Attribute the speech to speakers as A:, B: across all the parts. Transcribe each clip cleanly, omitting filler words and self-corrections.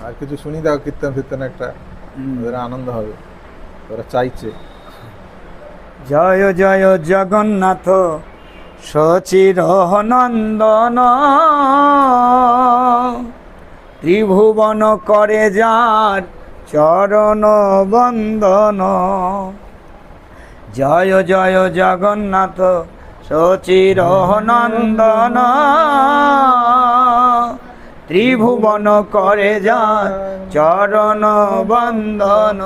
A: আর কিছু শুনি দাও, কীর্তন ফির্তন একটা, ওদের আনন্দ হবে, ওরা চাইছে।
B: জয় জয় জগন্নাথ সচির নন্দন, ত্রিভুবন করে যার চরণ বন্দন। জয় জয় জগন্নাথ সচির নন্দন, ত্রিভুবন করে যার চরণ বন্দন।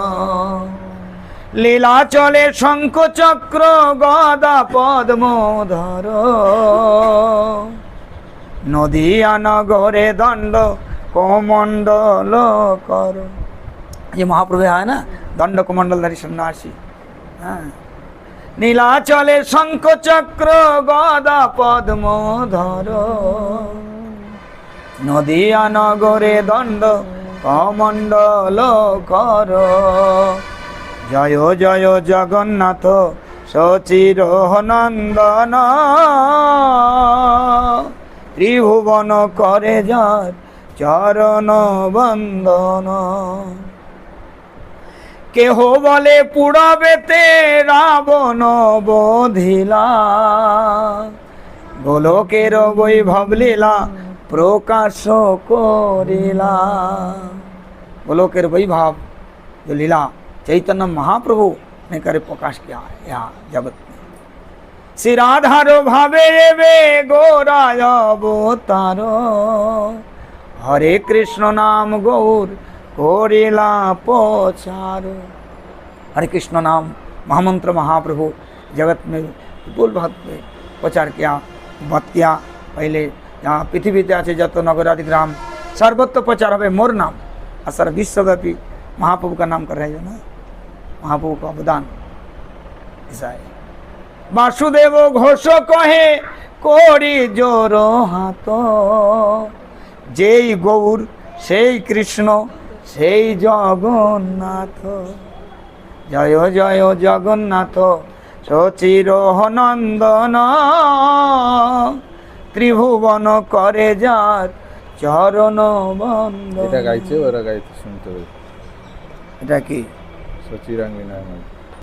B: লীলাচলে শঙ্খ চক্র গদা পদ্মধর, নদিয়া নগরে দণ্ড কমণ্ডল কর। যে মহাপ্রভু হয় না দণ্ড কমণ্ডলধারী সন্ন্যাসী, হ্যাঁ। নীলাচলে শঙ্খ চক্র গদা পদ্মধর, নদিয়া নগরে দণ্ড কমণ্ডল কর। জয় জয় জগন্নাথ সচির নন্দন, ত্রিভুবন করে যার চরণ বন্দন। কেহ বলে পুড়াবেতে রাবণ বধিলা, গোলকের বৈভব লীলা প্রকাশ করিলা। गोलोकेर वैभव जो लीला चैतन्य महाप्रभु ने करे प्रकाश किया यहाँ जगत में। श्री राधारो भावे वे गोराय अवतारो, हरे कृष्ण नाम गौर कोरिला पोचारो। हरे कृष्ण नाम महामंत्र महाप्रभु जगत में विपुल भक्त में प्रचार किया, भक्त किया। पहले यहाँ पृथ्वीते आछे जत नगरादि ग्राम सर्वत्र प्रचार है मोर नाम, और सारा विश्वव्यापी महाप्रभु का नाम कर रहे हैं ना, महाप्रभु का अवदान ऐसा है। वासुदेव घोष कहे कोरी जोरो हाथ, जेई गौर सेई कृष्ण सेई जगन्नाथ। जय जय जगन्नाथ सचिर नंदन, त्रिभुवन करे जार चरण बंदन।
A: এটা গাইছে, ওরা গাইতে শুনতে হবে।
B: এটা কি
A: সচিরাঙ্গিনা